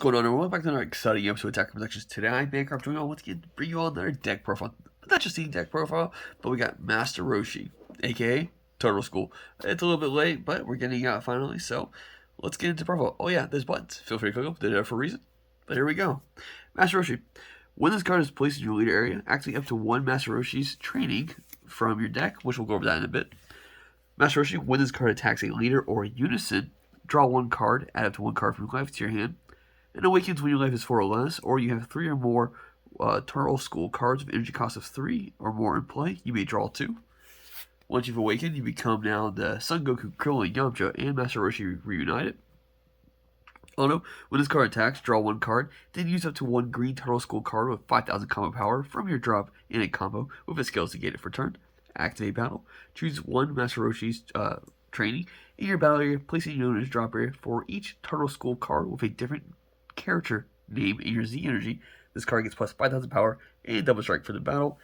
going on, everyone? Welcome back to another exciting episode of Attack Productions. Today, I'm Bancroft doing once again to bring you all another deck profile. But not just any deck profile, but we got Master Roshi, aka Turtle School. It's a little bit late, but we're getting out finally, so let's get into profile. Oh yeah, there's buttons. Feel free to click them. They're there for a reason. But here we go. Master Roshi. When this card is placed in your leader area, activate up to one Master Roshi's training from your deck, which we'll go over that in a bit. Master Roshi, when this card attacks a leader or a unison, draw one card, add up to one card from your life to your hand, and awakens when your life is 4 or less, or you have 3 or more Turtle School cards with energy cost of 3 or more in play. You may draw 2. Once you've awakened, you become now the Son Goku, Krillin, Yamcha, and Master Roshi reunited. Auto, when this card attacks, draw one card, then use up to one green Turtle School card with 5,000 combo power from your drop in a combo with a skill to get it for turn. Activate battle. Choose one Master Roshi's training in your battle area, placing your opponent's drop area for each Turtle School card with a different character name in your Z energy. This card gets plus 5,000 power and double strike for the battle.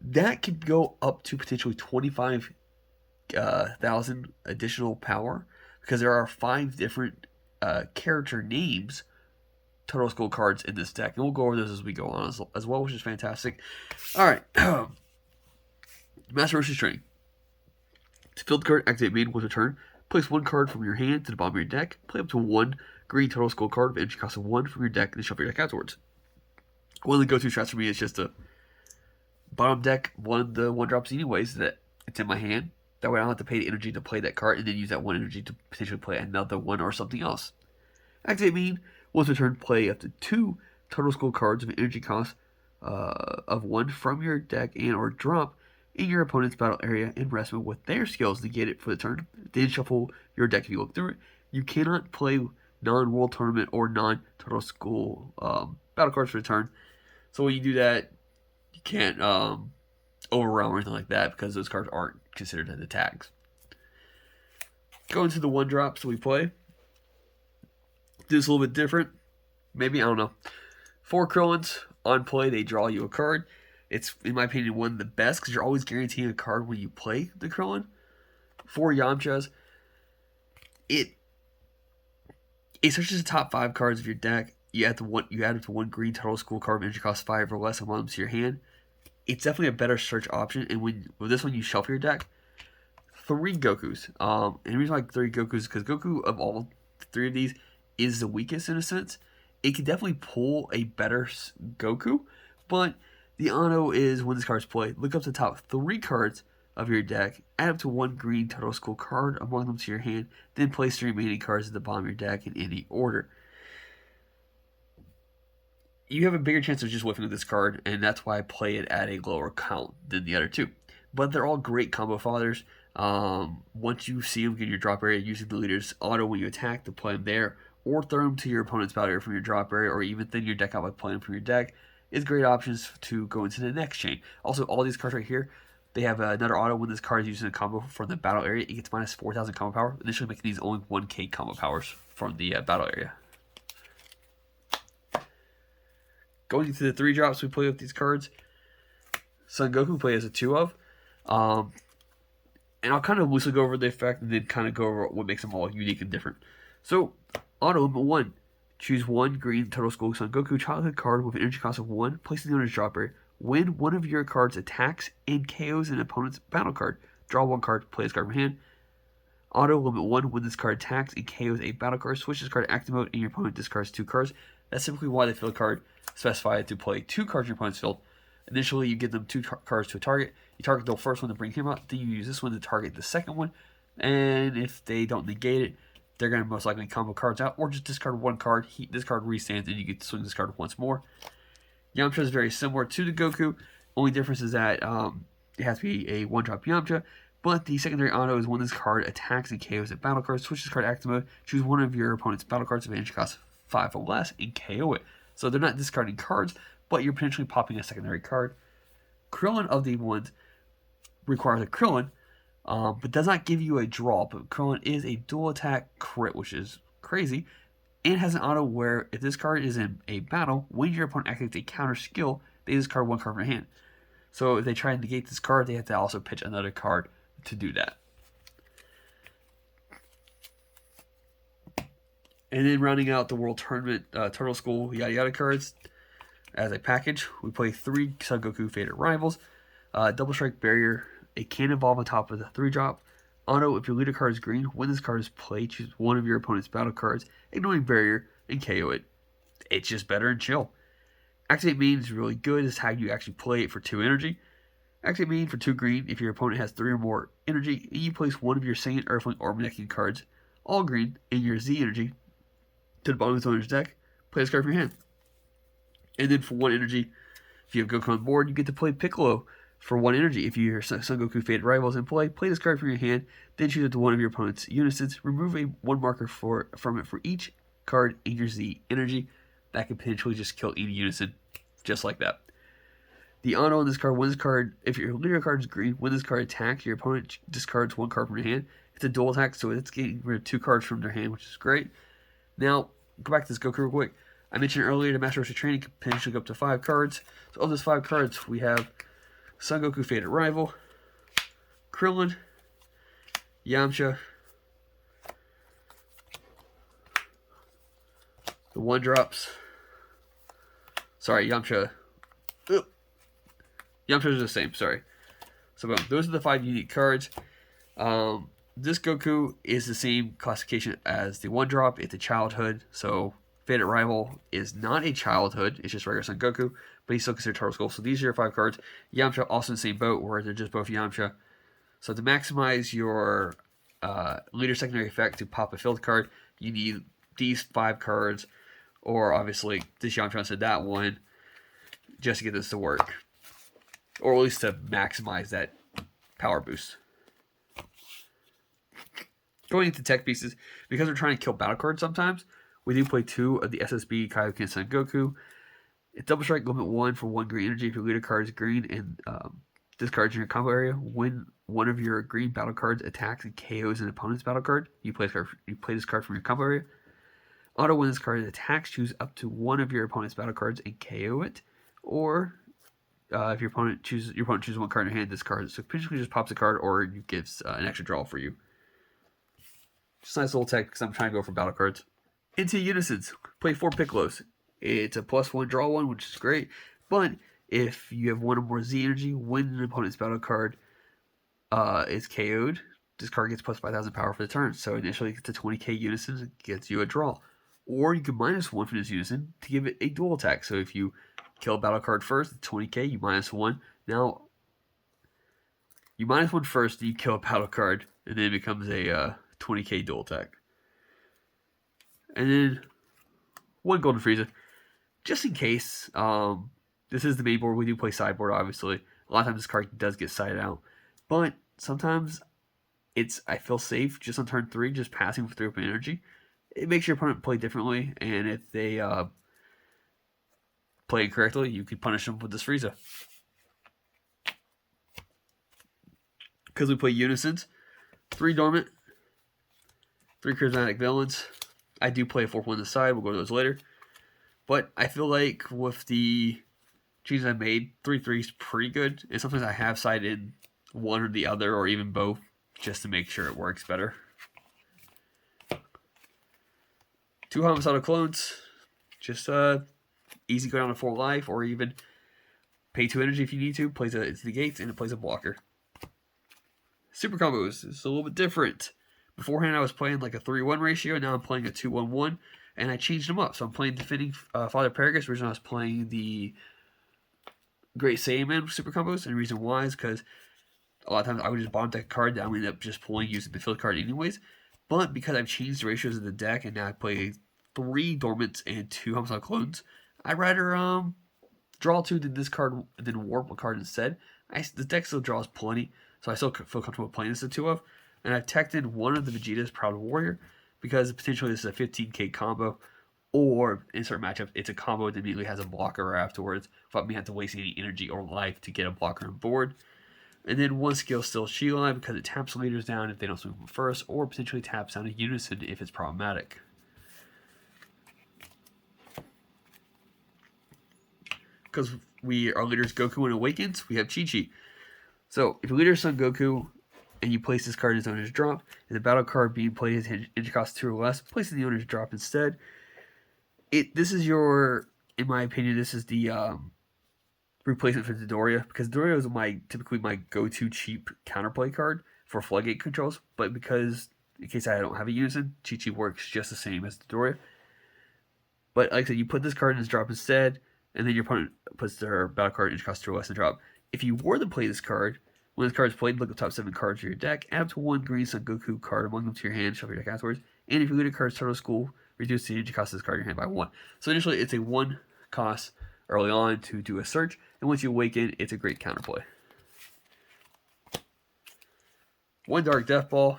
That can go up to potentially 25,000 additional power because there are 5 different character names Turtle School cards in this deck, and we'll go over those as we go on as well, which is fantastic. Alright. Master Roshi's training. To field card, activate main once a turn. Place one card from your hand to the bottom of your deck. Play up to one green Turtle School card with energy cost of 1 from your deck, and then shuffle your deck afterwards. One of the go-to strats for me is just to bottom deck one of the 1-drops anyways, that it's in my hand. That way I don't have to pay the energy to play that card, and then use that 1 energy to potentially play another one or something else. Activate main once a turn. Play up to 2 Turtle School cards with energy cost of 1 from your deck and or drop in your opponent's battle area and rest mode with their skills to get it for the turn. Then shuffle your deck if you look through it. You cannot play non-World Tournament or non-Turtle School battle cards for the turn. So when you do that, you can't overwhelm or anything like that because those cards aren't considered as attacks. Going to the 1-drops that we play. Do this a little bit different. Maybe, I don't know. 4 Krillins on play, they draw you a card. It's, in my opinion, one of the best because you're always guaranteeing a card when you play the Krillin. 4 Yamchas. It searches the top 5 cards of your deck. You add up to one green Turtle School card with energy cost 5 or less and one of them to your hand. It's definitely a better search option. And with this one, you shuffle your deck. 3 Gokus. And the reason I like 3 Gokus is because Goku, of all 3 of these, is the weakest in a sense. It can definitely pull a better Goku, but the auto is when this card's played, look up the top 3 cards of your deck, add up to 1 green Turtle School card among them to your hand, then place the remaining cards at the bottom of your deck in any order. You have a bigger chance of just whiffing with this card, and that's why I play it at a lower count than the other 2. But they're all great combo fathers. Once you see them get your drop area, using the leader's auto when you attack to play them there, or throw them to your opponent's battle area from your drop area, or even thin your deck out by playing them from your deck, is great options to go into the next chain. Also, all these cards right here, they have another auto when this card is used in a combo from the battle area. It gets minus 4,000 combo power, initially making these only 1k combo powers from the battle area. Going into the 3-drops we play with these cards, Son Goku play as a 2 of. And I'll kind of loosely go over the effect and then kind of go over what makes them all unique and different. So, auto number 1. Choose 1 green Turtle School Son Goku childhood card with an energy cost of 1, place it in the owner's drop area. When one of your cards attacks and KOs an opponent's battle card, draw 1 card, play this card from hand. Auto limit 1, when this card attacks and KOs a battle card, switch this card to active mode and your opponent discards 2 cards. That's simply why the field card specified to play 2 cards in your opponent's field. Initially, you give them 2 cards to a target. You target the first one to bring him out, then you use this one to target the second one. And if they don't negate it, they're going to most likely combo cards out, or just discard 1 card. This card restands, and you get to swing this card once more. Yamcha is very similar to the Goku. Only difference is that it has to be a 1-drop Yamcha. But the secondary auto is when this card attacks and KOs a battle card. Switch this card to active mode. Choose one of your opponent's battle cards with energy cost 5 or less and KO it. So they're not discarding cards, but you're potentially popping a secondary card. Krillin of the ones requires a Krillin, but does not give you a draw. But Krillin is a dual attack crit, which is crazy, and has an auto where if this card is in a battle, when your opponent activates a counter skill, they discard 1 card from their hand. So if they try to negate this card, they have to also pitch another card to do that. And then rounding out the World Tournament Turtle School Yada Yada cards as a package, we play 3 Son Goku Fated Rivals, Double Strike Barrier, a Can Evolve on top of the 3-drop. Auto, if your leader card is green, when this card is played, choose one of your opponent's battle cards, ignoring Barrier, and KO it. It's just better and chill. Activate Main is really good. It's how you actually play it for 2 energy. Activate Main for 2 green if your opponent has 3 or more energy, and you place one of your Saiyan, Earthling, or Maneki cards, all green, in your Z energy to the bottom of the owner's deck. Play this card from your hand. And then for 1 energy, if you have Goku on board, you get to play Piccolo for 1 energy. If your Son Goku Fated Rivals in play this card from your hand, then choose it to one of your opponent's unisons. Remove a 1 marker from it for each card in your Z energy. That can potentially just kill any unison, just like that. The auto on this card, when this card, if your leader card is green, when this card attacks, your opponent discards 1 card from your hand. It's a dual attack, so it's getting rid of 2 cards from their hand, which is great. Now, go back to this Goku real quick. I mentioned earlier the Master Roshi training can potentially go up to 5 cards. So of those 5 cards, we have Son Goku Fated Rival, Krillin, Yamcha, the 1-drops. Sorry, Yamcha. Yamcha's the same, sorry. So boom, those are the 5 unique cards. This Goku is the same classification as the 1-drop. It's a childhood, so Fated Rival is not a childhood. It's just regular Son Goku, but he's still considered Turtle Skull. So these are your 5 cards. Yamcha also in the same boat, where they're just both Yamcha. So to maximize your leader secondary effect to pop a field card, you need these 5 cards, or obviously this Yamcha instead of that one, just to get this to work. Or at least to maximize that power boost. Going into tech pieces, because we're trying to kill battle cards sometimes, we do play 2 of the SSB Kaioken Son Goku. It's Double Strike limit 1 for 1 green energy if your leader card is green and discards in your combo area. When one of your green battle cards attacks and KOs an opponent's battle card, you play this card from your combo area. Auto, when this card attacks, choose up to one of your opponent's battle cards and KO it. Or if your opponent chooses 1 card in your hand, discard it. So potentially just pops a card, or it gives an extra draw for you. Just a nice little tech because I'm trying to go for battle cards. Into unisons, play 4 Piccolos. It's a +1 draw 1, which is great. But if you have 1 or more Z energy, when an opponent's battle card is KO'd, this card gets plus 5,000 power for the turn. So initially it gets a 20k unison and gets you a draw. Or you can -1 from this unison to give it a dual attack. So if you kill a battle card first, it's 20k, you -1. Now, you -1 first, then you kill a battle card, and then it becomes a 20k dual attack. And then 1 Golden Frieza. Just in case, this is the main board. We do play sideboard, obviously. A lot of times this card does get sided out. But sometimes I feel safe just on turn 3, just passing for 3 open energy. It makes your opponent play differently, and if they play incorrectly, you can punish them with this Frieza. Because we play unisons, 3 dormant, 3 charismatic villains. I do play a 4th one on the side. We'll go to those later. But I feel like with the changes I made, 3/3 is pretty good. And sometimes I have sided one or the other, or even both, just to make sure it works better. 2 homicidal clones. Just easy go down to 4 life, or even pay 2 energy if you need to. It's negates, and it plays a blocker. Super combos is a little bit different. Beforehand, I was playing like a 3-1 ratio. Now I'm playing a 2-1-1, and I changed them up. So I'm playing Defending Father Paragus. Originally, I was playing the Great Saiyaman super combos, and the reason why is because a lot of times I would just bottom deck a card that I would end up just pulling using the field card anyways. But because I've changed the ratios of the deck, and now I play 3 dormants and 2 homicidal clones, I'd rather draw 2 than discard and then warp a card instead. The deck still draws plenty, so I still feel comfortable playing this at 2 of. And I've teched in one of the Vegeta's Proud Warrior, because potentially this is a 15k combo, or in certain matchups, it's a combo that immediately has a blocker afterwards, without me having to waste any energy or life to get a blocker on board. And then 1 skill still Shield Line, because it taps leaders down if they don't swing from first, or potentially taps down a unison if it's problematic. Because our leader's Goku and Awakens, we have Chi-Chi. So if your leader is Son Goku, and you place this card in its owner's drop, and the battle card being played is energy cost 2 or less, place in the owner's drop instead. This is your, in my opinion, this is the replacement for Dodoria, because Dodoria is typically my go-to cheap counterplay card for floodgate controls, but because in case I don't have a unison, Chi-Chi works just the same as Dodoria. But like I said, you put this card in its drop instead, and then your opponent puts their battle card energy cost 2 or less in drop. If you were to play this card, when this card is played, look at the top 7 cards of your deck, add up to 1 green Son Goku card among them to your hand, shuffle your deck afterwards, and if you lead a card's turtle school, reduce the energy cost of this card in your hand by 1. So initially, it's a 1 cost early on to do a search, and once you awaken, it's a great counterplay. 1 Dark Death Ball.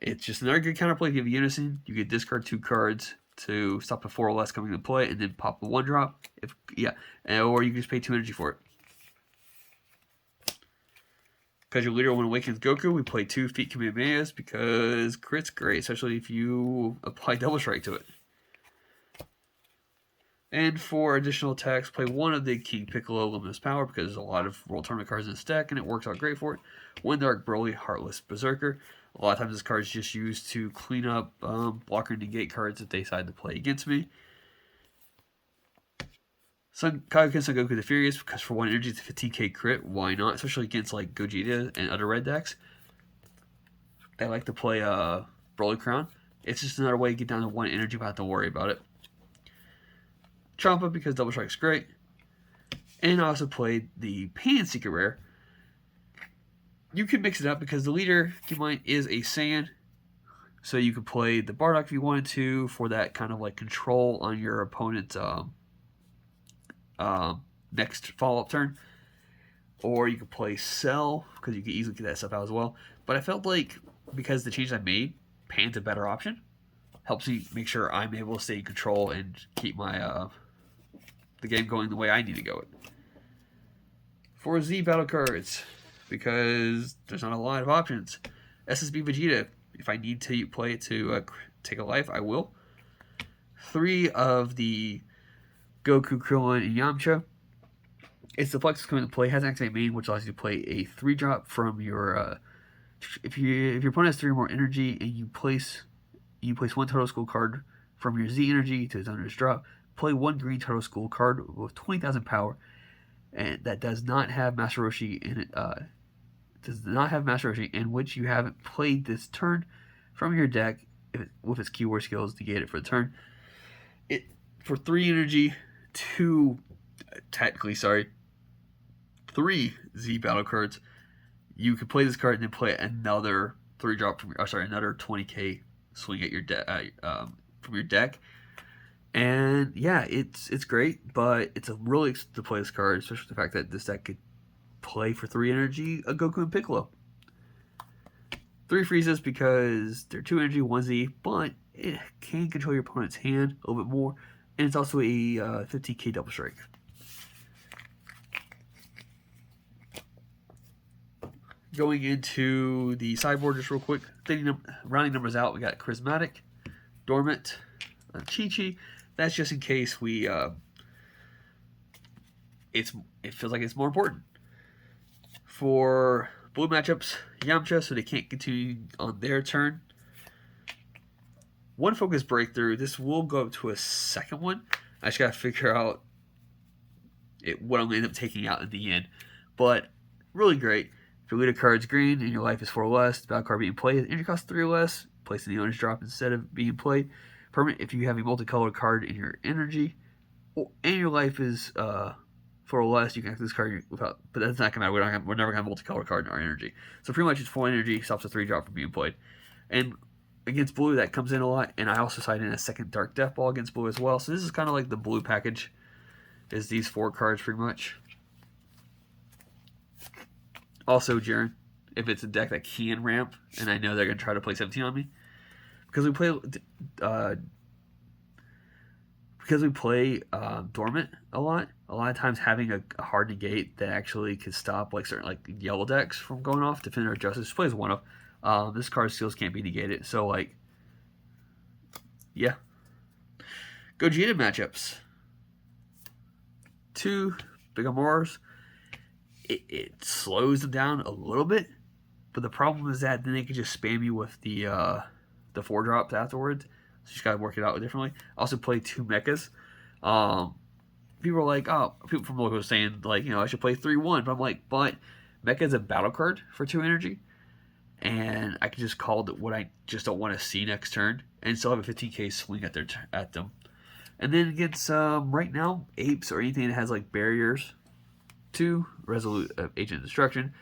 It's just another good counterplay. If you have a unison, you can discard 2 cards to stop a 4 or less coming into play, and then pop the 1 drop. Or you can just pay 2 energy for it. Because your leader, when awakens Goku, we play 2 Feet Kamehamehas because crit's great, especially if you apply Double Strike to it. And for additional attacks, play 1 of the King Piccolo Limitless Power because there's a lot of World Tournament cards in this deck, and it works out great for it. 1 Dark Broly Heartless Berserker. A lot of times this card is just used to clean up blocker and negate cards that they decide to play against me. Kaioken Son Goku the Furious, because for 1 energy it's a 15k crit, why not? Especially against like Gogeta and other red decks. They like to play Broly Crown. It's just another way to get down to 1 energy without to worry about it. Champa, because Double Strike's great. And I also played the Pan Secret Rare. You can mix it up because the leader, keep in mind, is a Saiyan. So you could play the Bardock if you wanted to for that kind of like control on your opponent's next follow-up turn. Or you could play Cell, because you could easily get that stuff out as well. But I felt like, because the changes I made, Pan's a better option. Helps me make sure I'm able to stay in control and keep my the game going the way I need to go it. For Z battle cards, because there's not a lot of options. SSB Vegeta, if I need to play it to take a life, I will. 3 of the Goku, Krillin, and Yamcha. It's the flex coming into play. It has an activate main, which allows you to play a 3-drop from your. If your opponent has 3 or more energy, and you place 1 Turtle School card from your Z energy to its owner's drop, play 1 green Turtle School card with 20,000 power, and that does not have Master Roshi in it. Does not have Master Roshi, in which you haven't played this turn from your deck with its keyword skills to get it for the turn. It for 3 energy. 3 Z battle cards. You can play this card and then play another 3-drop from another 20k swing at your from your deck. And yeah, it's great, but it's a really expensive to play this card, especially the fact that this deck could play for 3 energy a Goku and Piccolo. 3 freezes because they're 2 energy, 1 Z, but it can control your opponent's hand a little bit more. And it's also a 50k Double Strike. Going into the sideboard just real quick. Rounding numbers out, we got Charismatic, Dormant, Chi-Chi. That's just in case we it feels like it's more important. For blue matchups, Yamcha, so they can't continue on their turn. 1 Focus Breakthrough. This will go up to a 2nd one. I just gotta figure out what I'm gonna end up taking out in the end. But really great. If your leader card's green and your life is 4 or less, the battle card being played, energy costs 3 or less, place in the owner's drop instead of being played. Permanent if you have a multicolored card in your energy, and your life is 4 or less, you can activate this card without. But that's not gonna matter. We're never gonna have a multicolored card in our energy. So pretty much it's 4 energy, stops a 3-drop from being played. And against blue, that comes in a lot, and I also side in a 2nd Dark Death Ball against blue as well. So this is kind of like the blue package, is these 4 cards pretty much. Also, Jaren, if it's a deck that can ramp, and I know they're going to try to play 17 on me, because we play Dormant a lot of times having a hard negate that actually can stop like certain like yellow decks from going off. Defender of Justice plays 1 of. This card's skills can't be negated. So, like, yeah. Gogeta matchups. 2 Big Amores. It slows them down a little bit But the problem is that then they can just spam you with the 4-drops afterwards. So you just gotta work it out differently. I also play 2 mechas. People are like, oh, people from local saying like, I should play 3-1, but I'm like, but mecha is a battle card for 2 energy, and I can just call what I just don't want to see next turn, and still have a 15k swing at them. And then against right now apes or anything that has like barriers, 2 resolute agent destruction.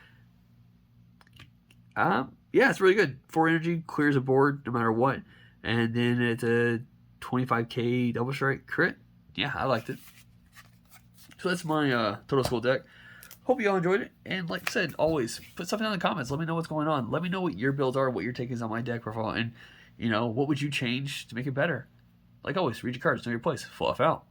Yeah, it's really good. 4 energy, clears a board no matter what. And then it's a 25k double strike crit. Yeah, I liked it. So that's my Total School deck. Hope you all enjoyed it. And like I said, always put something in the comments. Let me know what's going on. Let me know what your builds are, what your take is on my deck profile. And, what would you change to make it better? Like always, read your cards, know your place. Fluff out.